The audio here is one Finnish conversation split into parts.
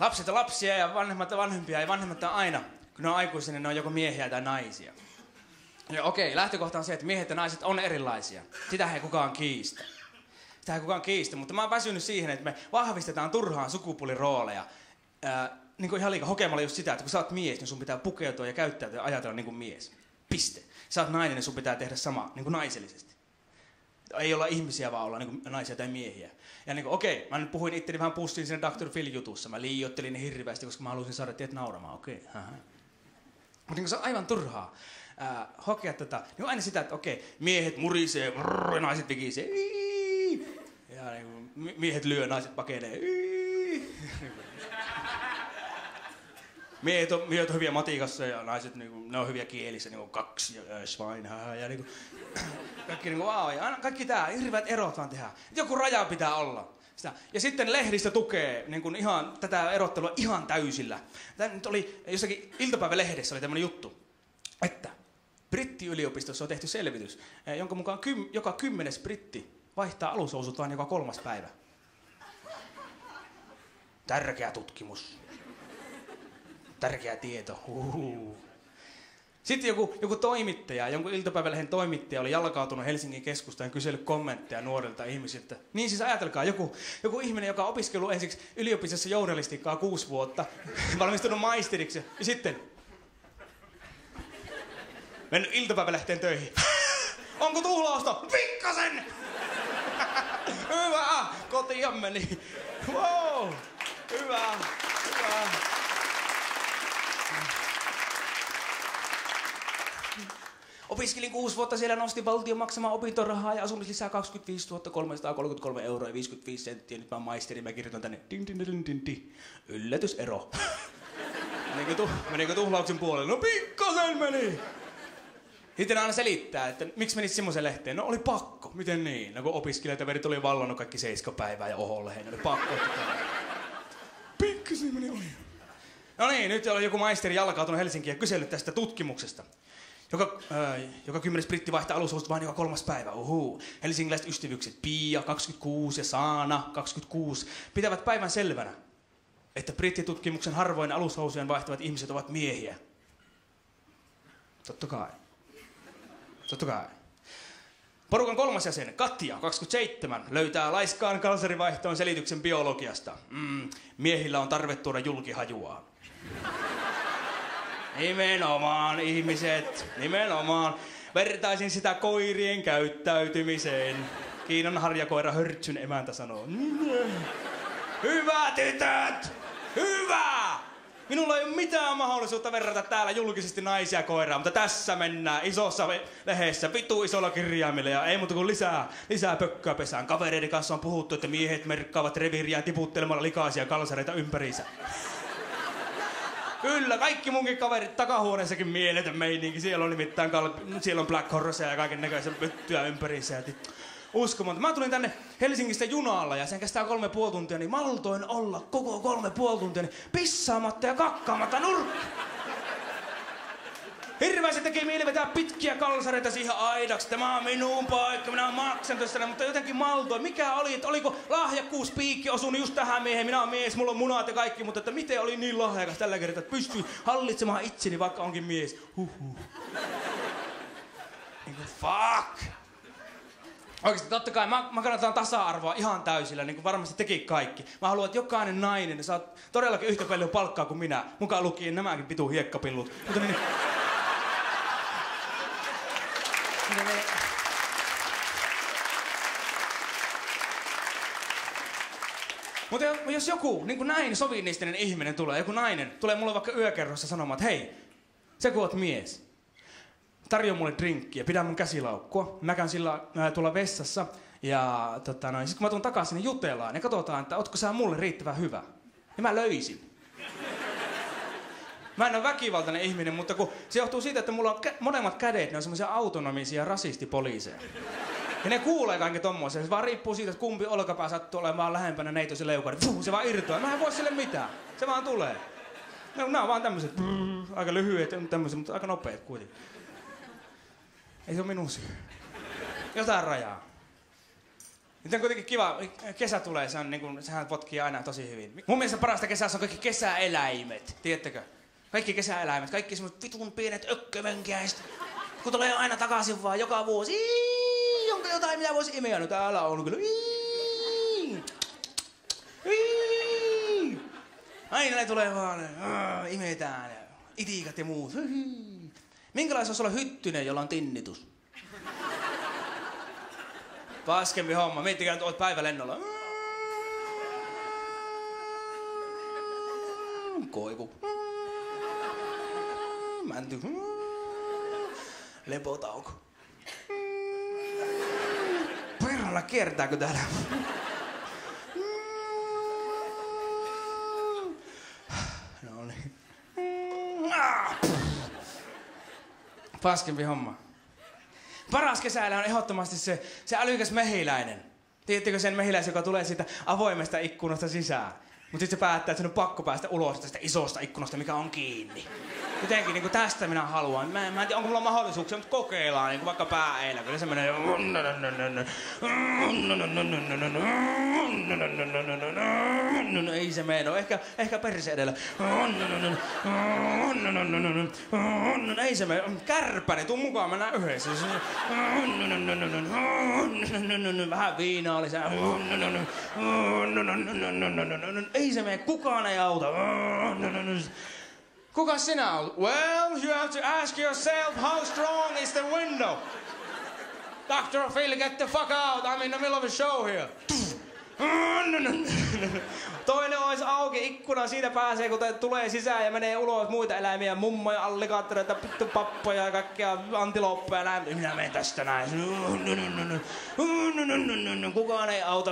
Lapset on lapsia ja vanhemmat on vanhempia ja vanhemmat on aina, kun ne on aikuisia, niin ne on joko miehiä tai naisia. Ja okei, lähtökohta on se, että miehet ja naiset on erilaisia. Sitä ei kukaan kiistä. Sitä ei kukaan kiistä, mutta mä oon väsynyt siihen, että me vahvistetaan turhaan sukupuolirooleja. Niin kuin ihan liikaa hokemalla just sitä, että kun sä oot mies, niin sun pitää pukeutua ja käyttäytyä ja ajatella niin kuin mies. Piste. Sä oot nainen, niin sun pitää tehdä sama, niin kuin naisellisesti. Ei olla ihmisiä, vaan olla niin kuin naisia tai miehiä. Ja niin kuin, okei, mä nyt puhuin itteni vähän pussiin siinä Dr. Phil-jutussa. Mä liioittelin ne hirveästi, koska mä halusin saada teidät nauramaan. Okei, mutta niin se on aivan turhaa hokea niin aina sitä, että okei, miehet murisee, brrr, naiset vikisee. Ja niin kuin, miehet lyö, naiset pakenee. Miehet on hyviä matikassa ja naiset niinku, ne on hyviä kielissä, niinku kaksi ja schwein, ja niinku, kaikki niinku wow, ja kaikki tää, hirveät erot vaan tehdään. Joku raja pitää olla. Sitä. Ja sitten lehdistö tukee niin kuin ihan, tätä erottelua ihan täysillä. Tämä nyt oli jossakin iltapäivälehdessä oli tämmöinen juttu, että brittiyliopistossa on tehty selvitys, jonka mukaan joka 10. britti vaihtaa alushousut vain joka 3. päivä. Tärkeä tutkimus. Tärkeä tieto. Sitten joku toimittaja, jonkun iltapäivälehden toimittaja oli jalkautunut Helsingin keskustaan ja kysellyt kommentteja nuorilta ihmisiltä. Niin siis ajatelkaa, joku ihminen, joka on opiskellut ensiksi yliopistossa journalistiikkaa 6 vuotta, valmistunut maisteriksi ja sitten mennyt iltapäivälehteen töihin. Onko tuhlausta? Pikkasen! Hyvä! Kotiin meni. Wow! Hyvä! Opiskelin 6 vuotta siellä, nostin valtion maksamaan opintorahaa ja asumislisää 25 333 € ja 55 senttiä. Nyt mä oon maisteri, mä kirjoitan tänne yllätysero. Menikö tuhlauksen puolelle? No pikkasen meni! Sitten aina selittää, että miksi menit semmoisen lehteen. No oli pakko. Miten niin? No kun opiskelijataverit oli vallannut kaikki 7 päivää ja oholle. Oli pakko. Pikkasen meni ohi. No niin, nyt on joku maisteri jalkautunut Helsinkiin ja kysellyt tästä tutkimuksesta. Joka 10. britti vaihtaa alushousut vain joka 3. päivä. Helsingiläiset ystävyykset Pia, 26 ja Saana, 26, pitävät päivän selvänä, että brittitutkimuksen harvoin alushousujen vaihtavat ihmiset ovat miehiä. Totta kai. Porukan 3. jäsen, Katja, 27, löytää laiskaan kalsarivaihtoon selityksen biologiasta. Miehillä on tarve tuoda julkihajua. Nimenomaan, ihmiset, nimenomaan. Vertaisin sitä koirien käyttäytymiseen. Kiinan harjakoira Hörtsyn emäntä sanoo. Hyvä tytöt! Hyvä! Minulla ei ole mitään mahdollisuutta verrata täällä julkisesti naisia koiraa, mutta tässä mennään isossa lehdessä, vitu isolla kirjaimilla ja ei muuta kuin lisää pökköä pesään. Kavereiden kanssa on puhuttu, että miehet merkkaavat reviiriään tiputtelemalla likaisia kalsareita ympäriinsä. Kyllä, kaikki munkin kaverit takahuoneessakin mieletön meininki. Siellä on nimittäin siellä on Black Horseja ja kaiken näköisiä pyttyä ympäriinsä. Uskomaton. Mä tulin tänne Helsingistä junalla ja sen kestää 3,5 tuntia, niin maltoin olla koko 3,5 tuntia niin pissaamatta ja kakkaamatta nurkki. Hirveästi teki mieli vetää pitkiä kalsareita siihen aidaksi. Tämä on minun paikka, minä maksan tästä, mutta jotenkin maltoin. Mikä oli, että oliko lahjakkuuspiikki osunut just tähän miehen? Minä olen mies, mulla on munat ja kaikki, mutta että miten oli niin lahjakas tällä kertaa, että pystyi hallitsemaan itseni, vaikka onkin mies. Niin kuin fuck! Oikeesti totta kai, mä kannatan tasa-arvoa ihan täysillä, niin kuin varmasti teki kaikki. Mä haluan, että jokainen nainen saa todellakin yhtä paljon palkkaa kuin minä. Mukaan lukien nämäkin pitu hiekkapillut. Mutta niin... Mutta jos joku niin kuin näin sovinistinen ihminen tulee, joku nainen tulee mulle vaikka yökerrossa sanomaan, että hei, sä kun oot mies, tarjoa mulle drinkkiä, pidä mun käsilaukkua. Mä käyn sillä tuolla vessassa ja sit kun mä tuun takaisin, niin jutellaan ja katsotaan, että ootko sä mulle riittävän hyvä. Ja mä löysin. Mä en ole väkivaltainen ihminen, mutta kun se johtuu siitä, että mulla on molemmat kädet, ne on semmoisia autonomisia rasistipoliiseja. Ja ne kuulee kaiken tommoisen. Se vaan riippuu siitä, että kumpi olkapää sattuu olemaan lähempänä neitosen leukaan. Se vaan irtoaa. Mä en voi sille mitään. Se vaan tulee. Nää on vaan tämmöiset aika lyhyet tämmöiset, mutta aika nopeat kuitenkin. Ei se ole minun syy. Jotain rajaa. Nyt on kuitenkin kiva, kesä tulee, se on niin kuin, sehän potkii aina tosi hyvin. Mun mielestä parasta kesässä on kaikki kesäeläimet, tiedättekö? Kaikki kesäeläimet, kaikki semmoset vitun pienet ökkövönkiäiset. Kun tulee aina takaisin vaan joka vuosi. Onko jotain mitä voisi imeä? No täällä on kyllä. Aina ne tulee vaan, imetään ja itikat ja muut. Minkälaista olisi olla hyttynen, jolla on tinnitus? Paskempi homma. Miettikää, että oot päivälennolla. Koivu. Mänty. Lepotauko. Perhana kiertääkö täällä? No niin. Paskempi homma. Paras kesällä on ehdottomasti se älykäs mehiläinen. Tiedättekö sen mehiläisen, joka tulee siitä avoimesta ikkunasta sisään? Mutta sitten se päättää, että sen on pakko päästä ulos tästä isosta ikkunasta, mikä on kiinni. Jotenkin niin tästä minä haluan. Mä en tiedä, onko mulla mahdollisuuksia, mutta kokeillaan niin vaikka pääeillä. Kyllä se menee... Ei se mene. No, ehkä perse edellä. Ei se mene. Kärpäni, tuu mukaan, mennään yhdessä. Vähän viinaa lisää. Ei se mene. Kukaan ei auta. Kuka sinä olet? Well, you have to ask yourself how strong is the window. Dr. Phil, get the fuck out. I'm in the middle of a show here. Toinen olisi auki ikkuna, siitä pääsee kun tulee sisään ja menee ulos muita eläimiä, mummoja, allikaattoreita, pittupappoja ja kaikkia antilooppeja ja näin. Minä menen tästä näin. Kukaan ei auta.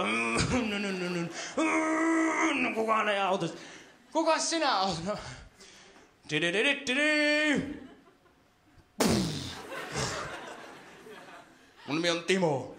Kukaan ei auta. Kukas sinä olet? No. Mun nimi on Timo.